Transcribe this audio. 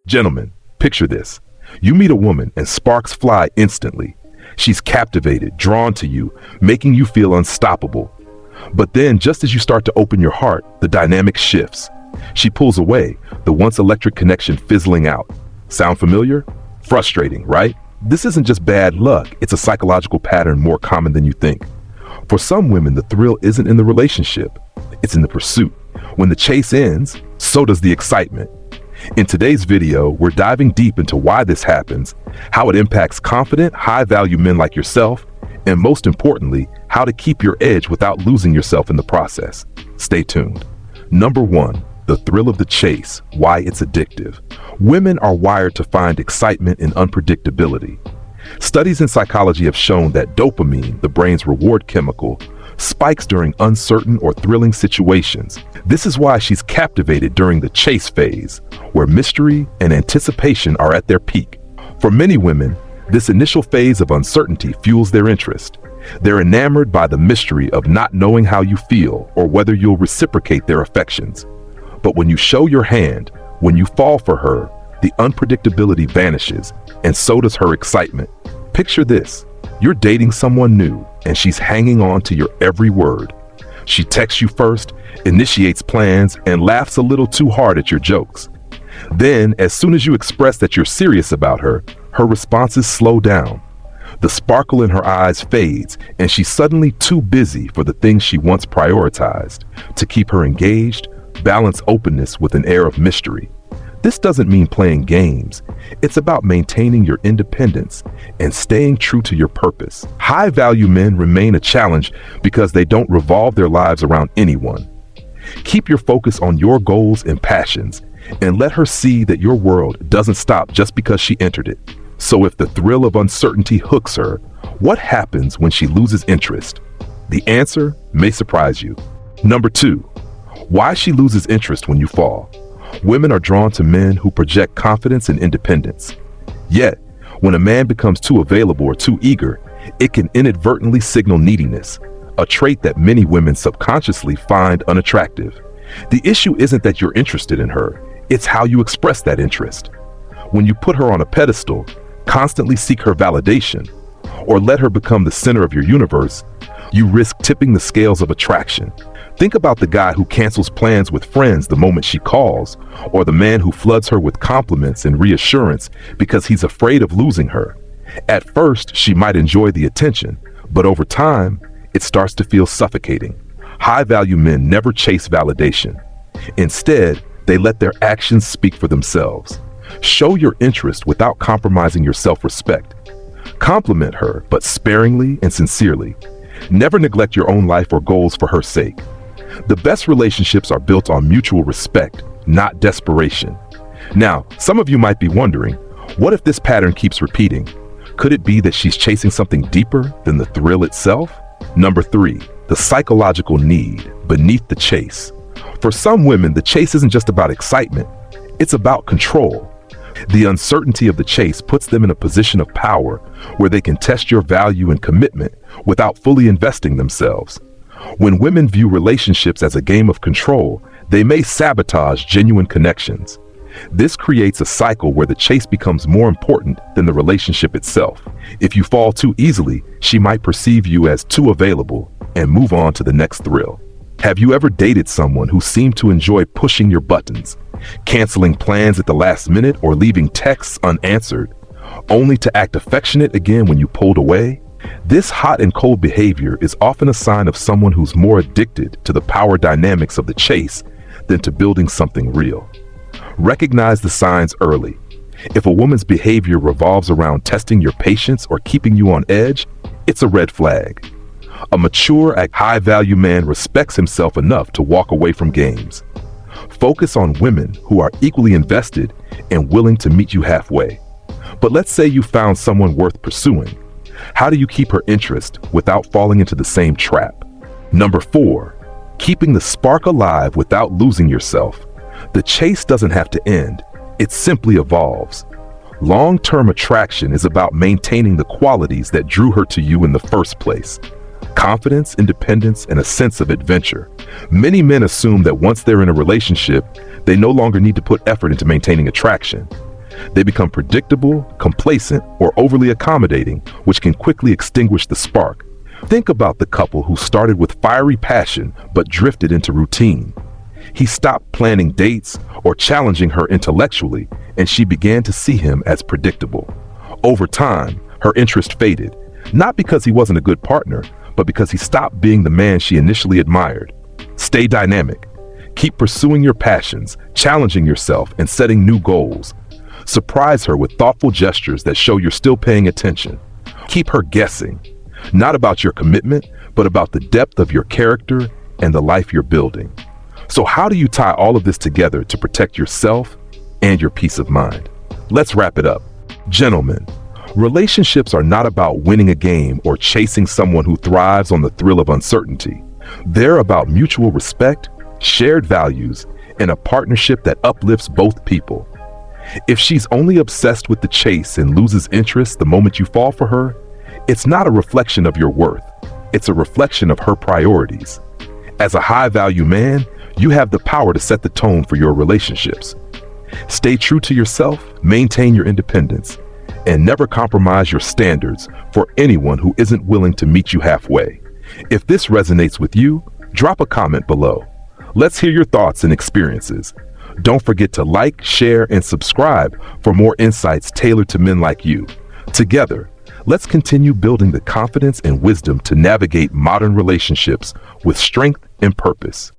Gentlemen, picture this. You meet a woman and sparks fly instantly. She's captivated, drawn to you, making you feel unstoppable. But then, just as you start to open your heart, the dynamic shifts. She pulls away, the once electric connection fizzling out. Sound familiar? Frustrating, right? This isn't just bad luck, it's a psychological pattern more common than you think. For some women, the thrill isn't in the relationship, it's in the pursuit. When the chase ends, so does the excitement. In today's video, we're diving deep into why this happens, how it impacts confident, high-value men like yourself, and most importantly, how to keep your edge without losing yourself in the process. Stay tuned. Number 1, the thrill of the chase, why it's addictive. Women are wired to find excitement in unpredictability. Studies in psychology have shown that dopamine, the brain's reward chemical, spikes during uncertain or thrilling situations. This is why she's captivated during the chase phase, where mystery and anticipation are at their peak. For many women, this initial phase of uncertainty fuels their interest. They're enamored by the mystery of not knowing how you feel or whether you'll reciprocate their affections. But when you show your hand, when you fall for her, the unpredictability vanishes, and so does her excitement. Picture this. You're dating someone new, and she's hanging on to your every word. She texts you first, initiates plans, and laughs a little too hard at your jokes. Then, as soon as you express that you're serious about her, her responses slow down. The sparkle in her eyes fades, and she's suddenly too busy for the things she once prioritized. To keep her engaged, balance openness with an air of mystery. This doesn't mean playing games. It's about maintaining your independence and staying true to your purpose. High-value men remain a challenge because they don't revolve their lives around anyone. Keep your focus on your goals and passions, and let her see that your world doesn't stop just because she entered it. So if the thrill of uncertainty hooks her, what happens when she loses interest? The answer may surprise you. Number 2, why she loses interest when you fall. Women are drawn to men who project confidence and independence. Yet, when a man becomes too available or too eager, it can inadvertently signal neediness, a trait that many women subconsciously find unattractive. The issue isn't that you're interested in her, it's how you express that interest. When you put her on a pedestal, constantly seek her validation, or let her become the center of your universe, you risk tipping the scales of attraction. Think about the guy who cancels plans with friends the moment she calls, or the man who floods her with compliments and reassurance because he's afraid of losing her. At first, she might enjoy the attention, but over time, it starts to feel suffocating. High-value men never chase validation. Instead, they let their actions speak for themselves. Show your interest without compromising your self-respect. Compliment her, but sparingly and sincerely. Never neglect your own life or goals for her sake. The best relationships are built on mutual respect, not desperation. Now, some of you might be wondering, what if this pattern keeps repeating? Could it be that she's chasing something deeper than the thrill itself? Number 3, the psychological need beneath the chase. For some women, the chase isn't just about excitement, it's about control. The uncertainty of the chase puts them in a position of power where they can test your value and commitment without fully investing themselves. When women view relationships as a game of control, they may sabotage genuine connections. This creates a cycle where the chase becomes more important than the relationship itself. If you fall too easily, she might perceive you as too available and move on to the next thrill. Have you ever dated someone who seemed to enjoy pushing your buttons, canceling plans at the last minute or leaving texts unanswered, only to act affectionate again when you pulled away? This hot and cold behavior is often a sign of someone who's more addicted to the power dynamics of the chase than to building something real. Recognize the signs early. If a woman's behavior revolves around testing your patience or keeping you on edge, it's a red flag. A mature, high-value man respects himself enough to walk away from games. Focus on women who are equally invested and willing to meet you halfway. But let's say you found someone worth pursuing. How do you keep her interest without falling into the same trap? Number 4, keeping the spark alive without losing yourself. The chase doesn't have to end, it simply evolves. Long-term attraction is about maintaining the qualities that drew her to you in the first place. Confidence, independence, and a sense of adventure. Many men assume that once they're in a relationship, they no longer need to put effort into maintaining attraction. They become predictable, complacent, or overly accommodating, which can quickly extinguish the spark. Think about the couple who started with fiery passion but drifted into routine. He stopped planning dates or challenging her intellectually, and she began to see him as predictable. Over time, her interest faded, not because he wasn't a good partner, but because he stopped being the man she initially admired. Stay dynamic. Keep pursuing your passions, challenging yourself, and setting new goals. Surprise her with thoughtful gestures that show you're still paying attention. Keep her guessing, not about your commitment, but about the depth of your character and the life you're building. So how do you tie all of this together to protect yourself and your peace of mind? Let's wrap it up. Gentlemen, relationships are not about winning a game or chasing someone who thrives on the thrill of uncertainty. They're about mutual respect, shared values, and a partnership that uplifts both people. If she's only obsessed with the chase and loses interest the moment you fall for her, it's not a reflection of your worth. It's a reflection of her priorities. As a high-value man, you have the power to set the tone for your relationships. Stay true to yourself, maintain your independence, and never compromise your standards for anyone who isn't willing to meet you halfway. If this resonates with you, drop a comment below. Let's hear your thoughts and experiences. Don't forget to like, share, and subscribe for more insights tailored to men like you. Together, let's continue building the confidence and wisdom to navigate modern relationships with strength and purpose.